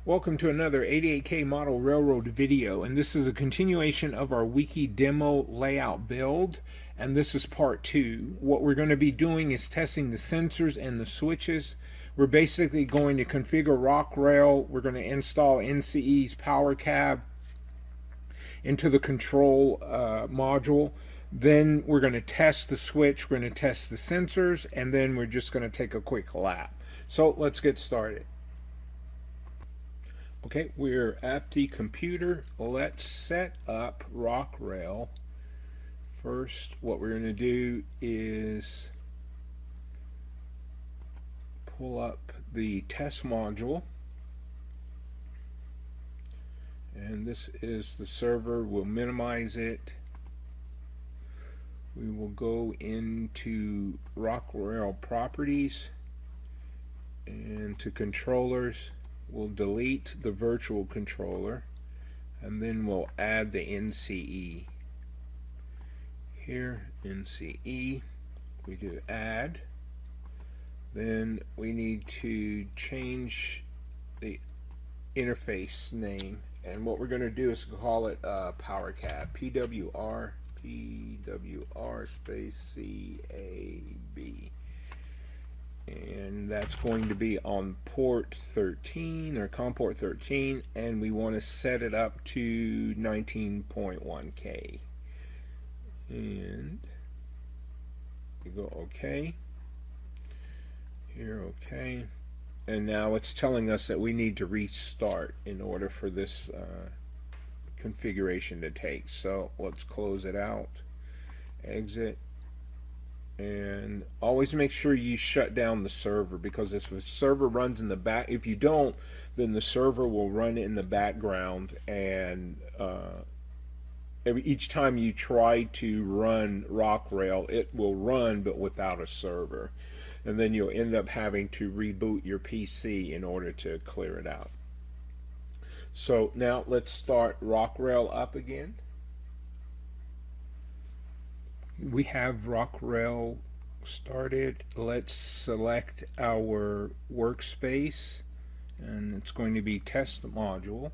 Welcome to another 88K model railroad video, and this is a continuation of our Wiki Demo Layout build, and this is part 2. What we're going to be doing is testing the sensors and the switches. We're basically going to configure Rocrail. We're going to install NCE's Power Cab into the control module. Then we're going to test the switch, we're going to test the sensors, and then we're just going to take a quick lap. So let's get started. Okay, we're at the computer. Let's set up Rocrail. First, what we're going to do is pull up the test module. And this is the server. We'll minimize it. We will go into Rocrail properties and to controllers. We'll delete the virtual controller, and then we'll add the NCE. Here, NCE, we do add. Then we need to change the interface name, and what we're going to do is call it Power Cab, PWR space CAB. And that's going to be on port 13 or COM port 13, and we want to set it up to 19.1K. And we go OK. Here, OK. And now it's telling us that we need to restart in order for this configuration to take. So let's close it out, exit. And always make sure you shut down the server, because if the server runs in the back, if you don't, then the server will run in the background, and each time you try to run Rocrail, it will run but without a server, and then you'll end up having to reboot your PC in order to clear it out. So now let's start Rocrail up again. We have Rocrail started. Let's select our workspace, and it's going to be test module.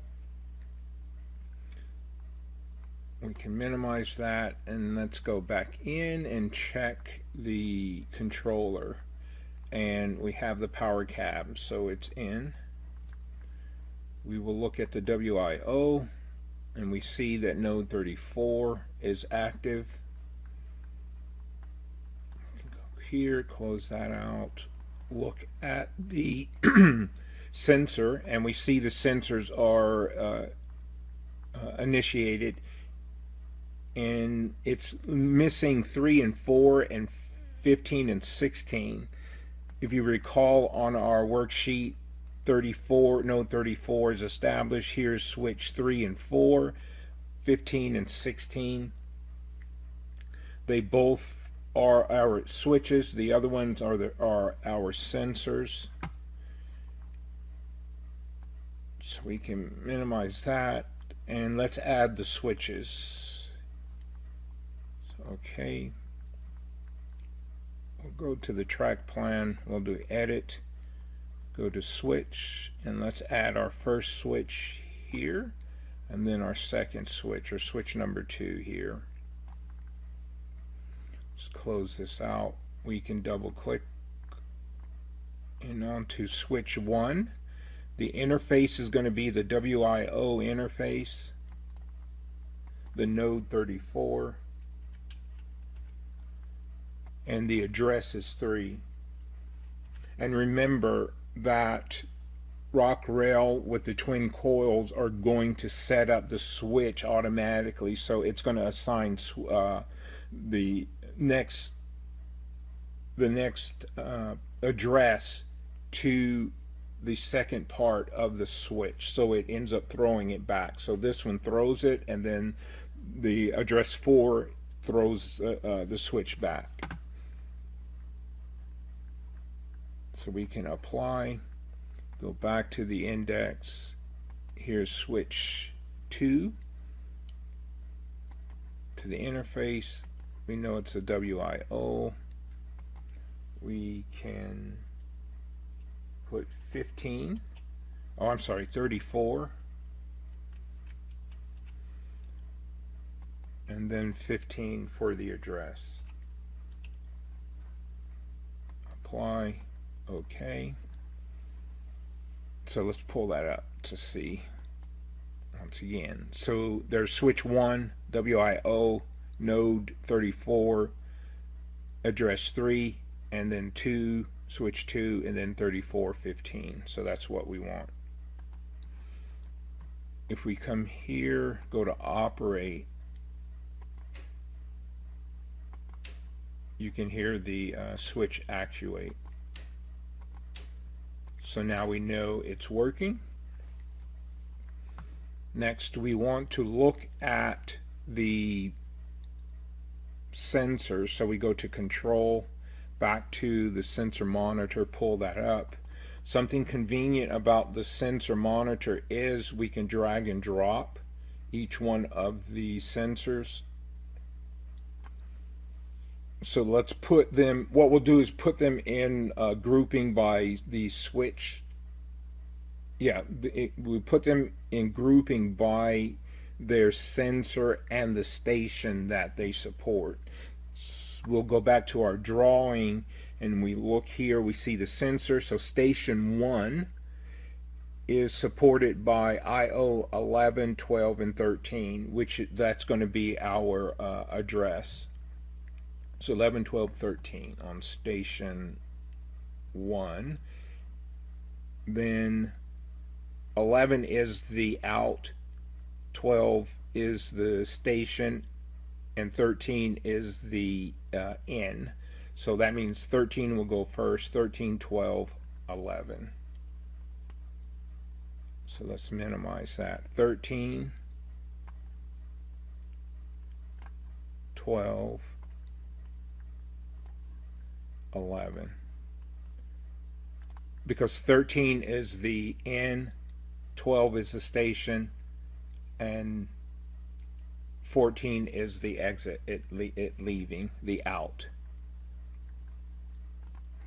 We can minimize that, and let's go back in and check the controller, and we have the Power Cab, so it's in. We will look at the WIO, and we see that node 34 is active. Here, close that out, look at the sensor, and we see the sensors are initiated, and it's missing 3 and 4 and 15 and 16. If you recall, on our worksheet, node 34 is established. Here's switch 3 and 4, 15 and 16. They both are our switches. The other ones are our sensors. So we can minimize that, and let's add the switches. So, okay, we'll go to the track plan. We'll do edit, go to switch, and let's add our first switch here, and then our second switch, or switch number 2 here. Close this out. We can double click and onto switch 1. The interface is going to be the WIO interface, the node 34, and the address is 3. And remember that Rocrail with the twin coils are going to set up the switch automatically, so it's going to assign the next address to the second part of the switch, so it ends up throwing it back. So this one throws it, and then the address 4 throws the switch back. So we can apply, go back to the index. Here's switch 2 to the interface. We know it's a WIO. We can put 15 Oh, I'm sorry, 34. And then 15 for the address. Apply. OK. So let's pull that up to see once again. So there's switch 1, WIO, node 34, address 3, and then 2, switch 2, and then 3415. So that's what we want. If we come here, go to operate, you can hear the switch actuate. So now we know it's working. Next, we want to look at the sensors. So we go to Control, back to the sensor monitor, pull that up. Something convenient about the sensor monitor is we can drag and drop each one of the sensors. So let's put them, what we'll do is put them in grouping by the switch. Yeah, we put them in grouping by their sensor and the station that they support. We'll go back to our drawing and we look here, we see the sensor. So station 1 is supported by IO 11, 12, and 13, which that's going to be our address. So 11, 12, 13 on station 1. Then 11 is the out, 12 is the station, and 13 is the in. So that means 13 will go first, 13, 12, 11. So let's minimize that. 13, 12, 11. Because 13 is the in, 12 is the station, and 14 is the exit, it leaving, the out.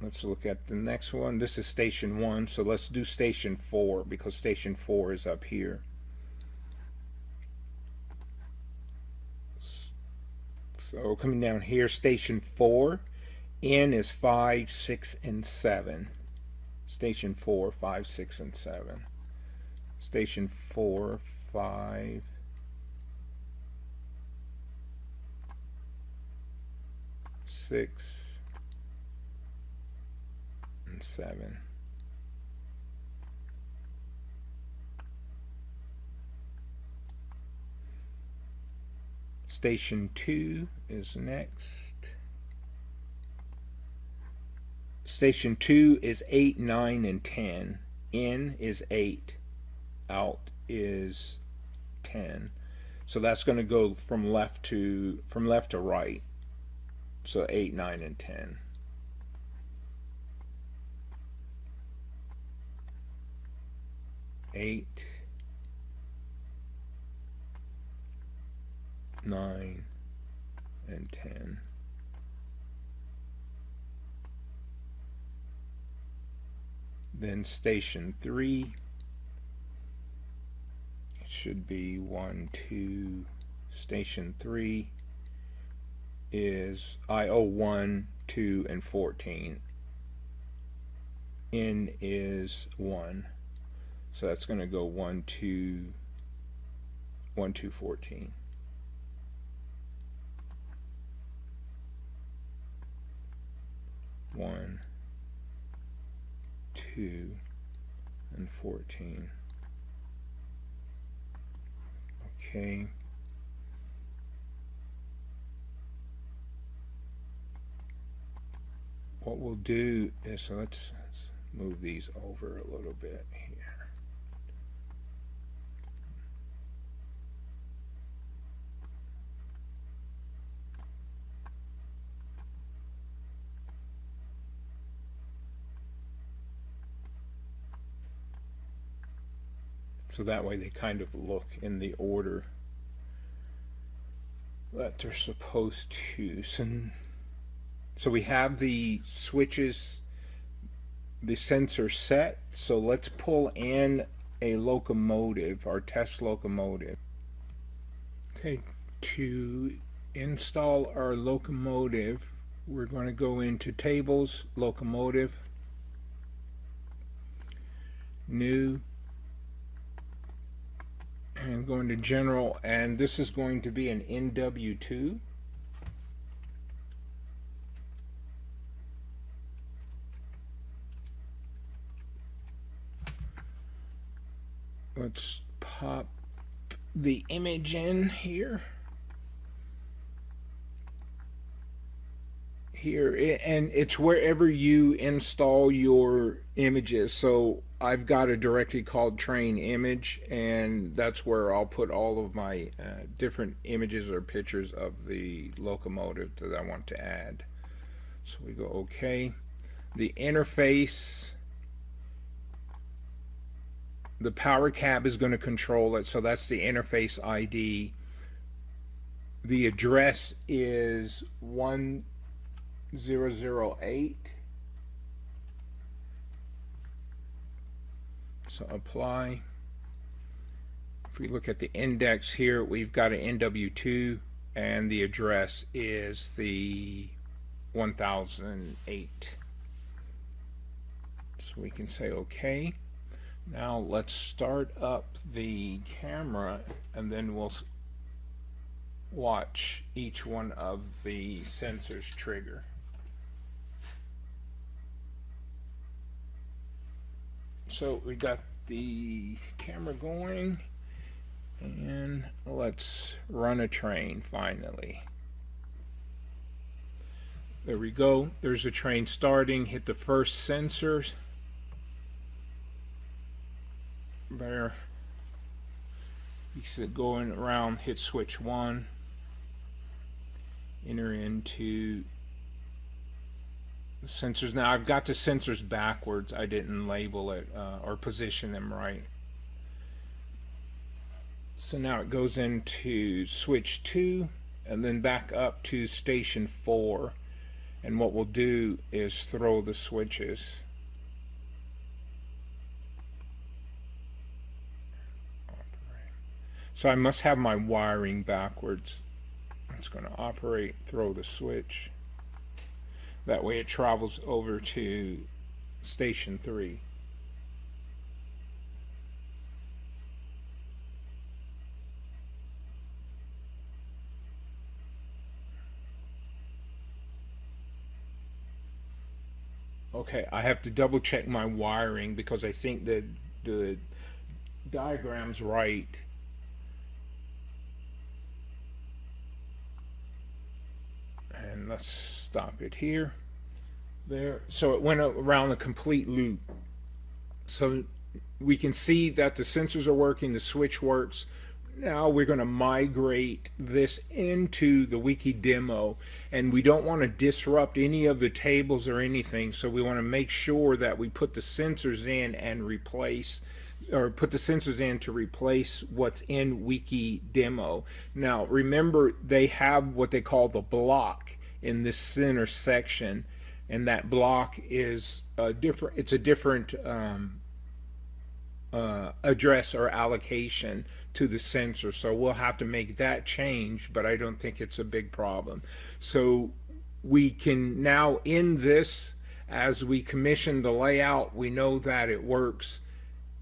Let's look at the next one. This is station 1, so let's do station 4 because station 4 is up here. So coming down here, station 4, in is 5, 6, and 7. Station 4, 5, 6, and 7. Station 4, 5, 6, and 7. Station 2 is next. Station 2 is 8, 9, and 10. In is 8. Out is 10. So that's going to go from left to right. So 8, 9, and 10. Eight, 9, and 10. Then station 3, it should be 1, 2. Station 3 is IO 1, 2, and 14. In is 1. So that's going to go 1, 2, 1, 2, 14. One, 2, and 14. Okay. What we'll do is, so let's move these over a little bit here. So that way they kind of look in the order that they're supposed to. So we have the switches, the sensor set. So let's pull in a locomotive, our test locomotive. Okay, to install our locomotive, we're going to go into Tables, Locomotive, New, and go into General, and this is going to be an NW2. Let's pop the image in here. And it's wherever you install your images. So I've got a directory called train image, and that's where I'll put all of my different images or pictures of the locomotive that I want to add. So we go OK. The interface, the Power Cab is going to control it, so that's the interface ID. The address is 1008. So apply. If we look at the index here, we've got an NW2, and the address is the 1008. So we can say OK. Now let's start up the camera, and then we'll watch each one of the sensors trigger. So we got the camera going, and let's run a train finally. There we go. There's a train starting. Hit the first sensors. There. You see it going around. Hit switch 1. Enter into the sensors. Now I've got the sensors backwards. I didn't label it or position them right. So now it goes into switch 2 and then back up to station 4. And what we'll do is throw the switches. So I must have my wiring backwards. It's going to operate, throw the switch. That way it travels over to station 3. Okay, I have to double check my wiring because I think that the diagram's right. And let's stop it here. There. So it went around a complete loop. So we can see that the sensors are working, the switch works. Now we're going to migrate this into the Wiki demo, and we don't want to disrupt any of the tables or anything, so we want to make sure that we put the sensors in and replace, or put the sensors in to replace what's in Wiki demo. Now remember, they have what they call the block in this center section, and that block is a different, it's a different address or allocation to the sensor, so we'll have to make that change, but I don't think it's a big problem. So we can now, in this, as we commission the layout, we know that it works.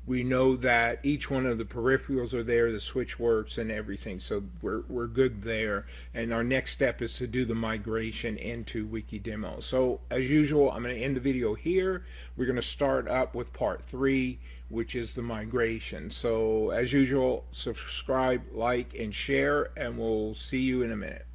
We know that each one of the peripherals are there, the switch works and everything, so we're good there. And our next step is to do the migration into Wiki demo. So as usual, I'm going to end the video here. We're going to start up with part 3, which is the migration. So as usual, subscribe, like, and share, and we'll see you in a minute.